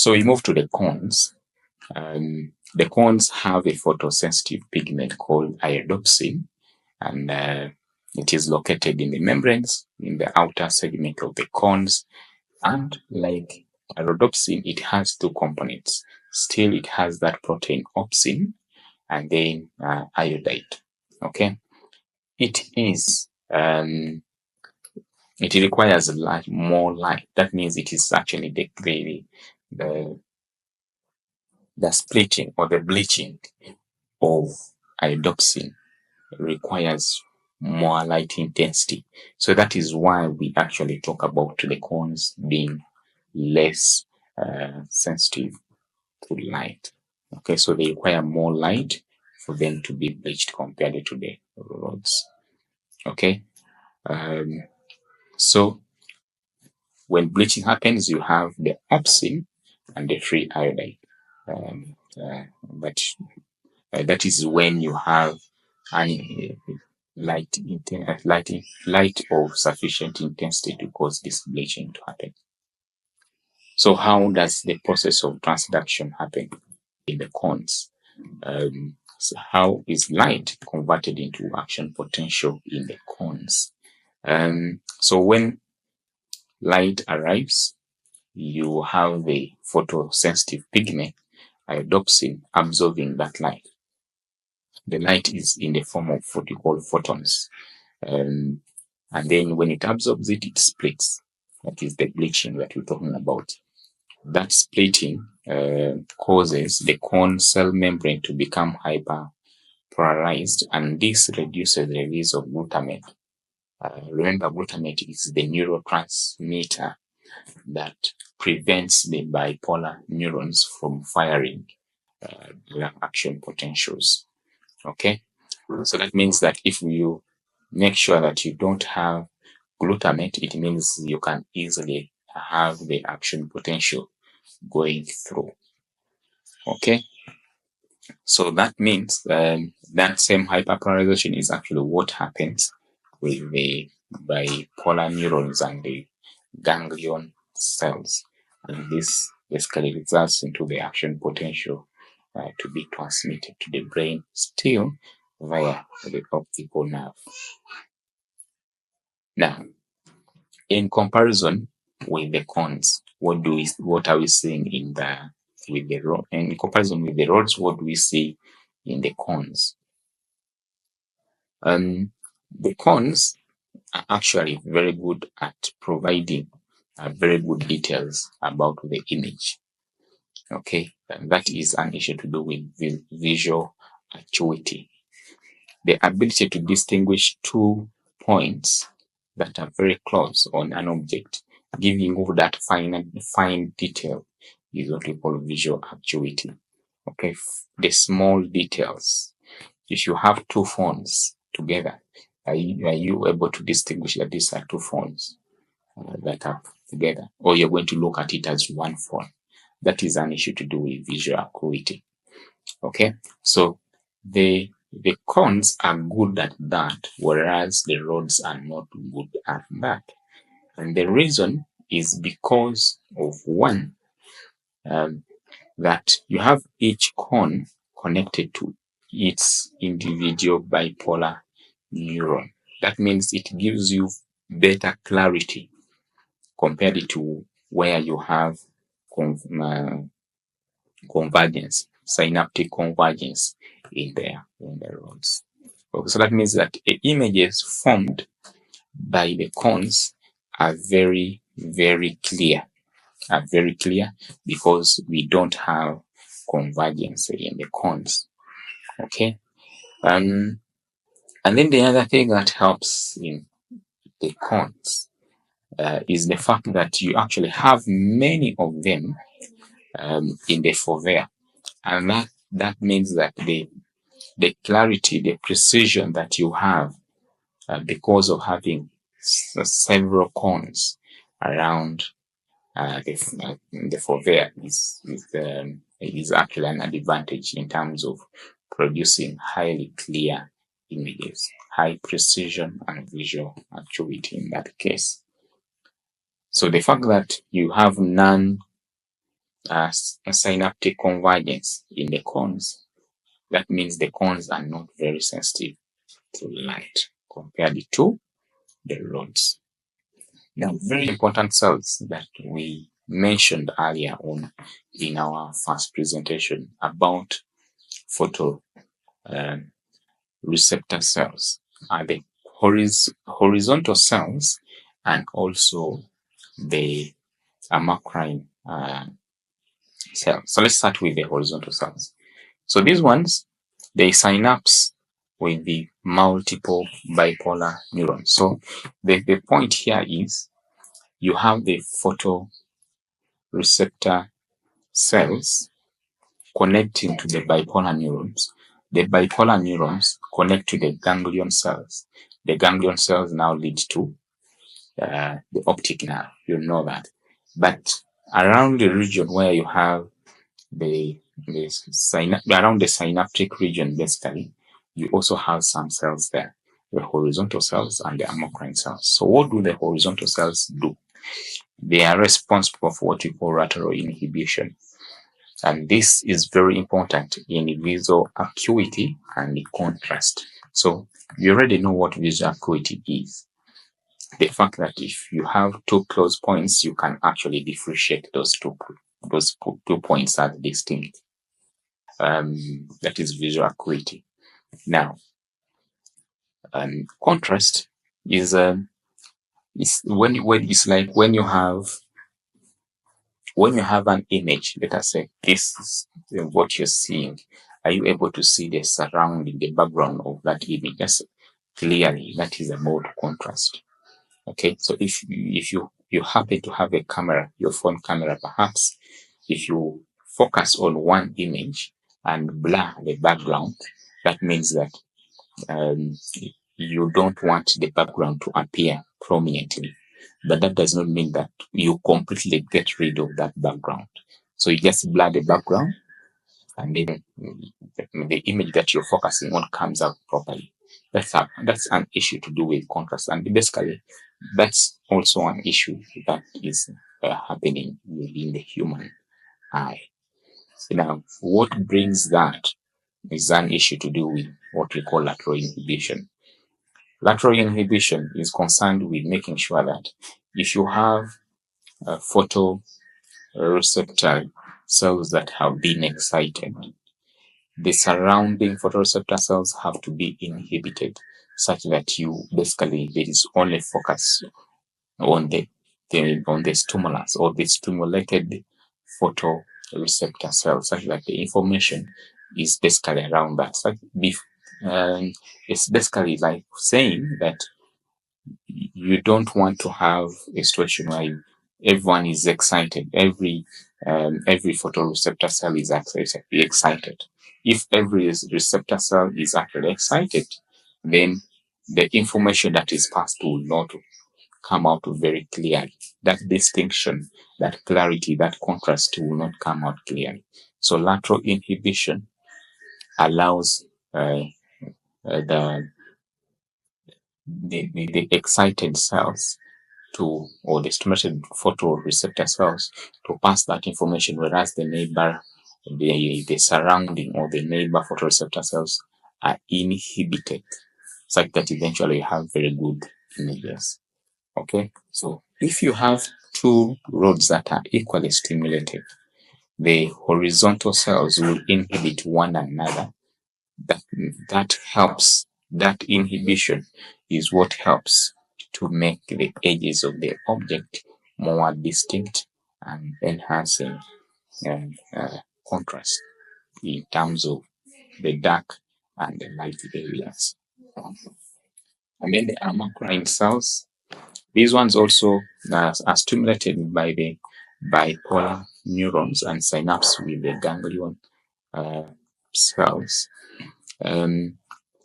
So we move to the cones. The cones have a photosensitive pigment called iodopsin, and it is located in the membranes in the outer segment of the cones. And like iodopsin, it has two components. Still, it has that protein opsin and then iodide. Okay, it requires more light. That means it is actually the splitting or the bleaching of iodopsin requires more light intensity. So that is why we actually talk about the cones being less sensitive to light. Okay, so they require more light for them to be bleached compared to the rods. Okay, so when bleaching happens, you have the opsin and the free iodide. But that is when you have light of sufficient intensity to cause this bleaching to happen. So how does the process of transduction happen in the cones? So how is light converted into action potential in the cones? So when light arrives, you have the photosensitive pigment iodopsin absorbing that light. The light is in the form of what we call photons. And then when it absorbs it, it splits. That is the bleaching that we're talking about. That splitting causes the cone cell membrane to become hyperpolarized, and this reduces the release of glutamate. Remember, glutamate is the neurotransmitter that prevents the bipolar neurons from firing their action potentials. Okay, so that means that if you make sure that you don't have glutamate, it means you can easily have the action potential going through. Okay, so that means that same hyperpolarization is actually what happens with the bipolar neurons and the ganglion cells, and this basically results into the action potential to be transmitted to the brain, still via the optical nerve. Now, in comparison with the cones, what are we seeing in comparison with the rods? What do we see in the cones? The cones are actually very good at providing very good details about the image. Okay, and that is an issue to do with visual acuity. The ability to distinguish 2 points that are very close on an object, giving you that fine detail, is what we call visual acuity. Okay, the small details. If you have 2 phones together, are you able to distinguish that these are 2 phones that are together, or you're going to look at it as one phone? That is an issue to do with visual acuity. Okay, so the cones are good at that, whereas the rods are not good at that. And the reason is because of one, that you have each cone connected to its individual bipolar neuron. That means it gives you better clarity compared to where you have convergence, synaptic convergence in the rods. Okay, so that means that images formed by the cones are very, very clear. Because we don't have convergence in the cones. Okay. And then the other thing that helps in the cones is the fact that you actually have many of them in the fovea, and that means that the clarity, the precision that you have because of having several cones around the fovea is actually an advantage in terms of producing highly clear images, high precision and visual acuity in that case. So the fact that you have none a synaptic convergence in the cones. That means the cones are not very sensitive to light compared to the rods. Now, very important cells that we mentioned earlier on in our first presentation about photo receptor cells are the horizontal cells and also the amacrine cells. So let's start with the horizontal cells. So these ones, they synapse with the multiple bipolar neurons. So the point here is you have the photoreceptor cells connecting to the bipolar neurons. The bipolar neurons connect to the ganglion cells. The ganglion cells now lead to the optic nerve. You know that. But around the region where you have around the synaptic region, basically, you also have some cells there, the horizontal cells and the amacrine cells. So what do the horizontal cells do? They are responsible for what we call lateral inhibition. And this is very important in visual acuity and contrast. So you already know what visual acuity is. The fact that if you have two close points, you can actually differentiate those two points as distinct. That is visual acuity. Now, contrast is when it's like when you have an image. Let us say this is what you're seeing. Are you able to see the surrounding, the background of that image? That's clearly, that is a mode contrast. Okay, so if you happen to have a camera, your phone camera perhaps, if you focus on one image and blur the background, that means that you don't want the background to appear prominently. But that does not mean that you completely get rid of that background. So you just blur the background and then the image that you're focusing on comes out properly. That's an issue to do with contrast. And basically, that's also an issue that is happening within the human eye. Now, what brings that is an issue to do with what we call lateral inhibition. Lateral inhibition is concerned with making sure that if you have photoreceptor cells that have been excited, the surrounding photoreceptor cells have to be inhibited such that you basically there is only focus on the stimulus or the stimulated photoreceptor cells such that the information is basically around that. It's basically like saying that you don't want to have a situation where everyone is excited. Every photoreceptor cell is actually excited. If every receptor cell is actually excited, then the information that is passed will not come out very clearly. That distinction, that clarity, that contrast will not come out clearly. So lateral inhibition allows the excited cells or the stimulated photoreceptor cells to pass that information, whereas the surrounding or the neighbor photoreceptor cells are inhibited, such that eventually you have very good images. Okay, so if you have two rods that are equally stimulated, the horizontal cells will inhibit one another. That helps. That inhibition is what helps to make the edges of the object more distinct and enhancing contrast in terms of the dark and the light areas. And then the amacrine cells, these ones also are stimulated by the bipolar neurons and synapse with the ganglion cells.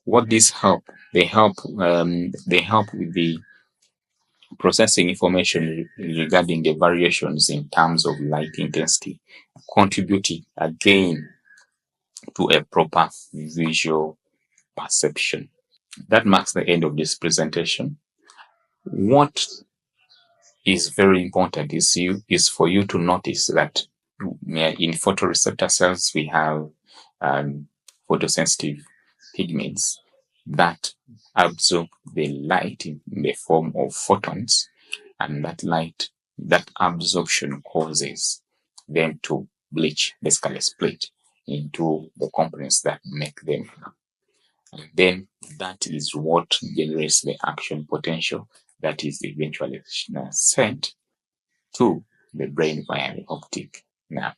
What these help? They help with the processing information regarding the variations in terms of light intensity, contributing again to a proper visual perception. That marks the end of this presentation. What is very important is for you to notice that in photoreceptor cells, we have photosensitive pigments that absorb the light in the form of photons, and that absorption causes them to bleach, basically split into the components that make them. And then that is what generates the action potential that is eventually sent to the brain via the optic nerve.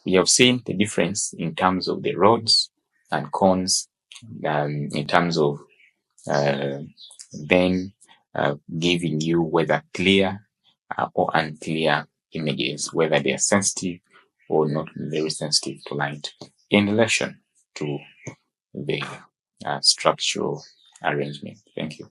We have seen the difference in terms of the rods and cones, in terms of then giving you whether clear or unclear images, whether they are sensitive or not very sensitive to light in relation to the structural arrangement. Thank you.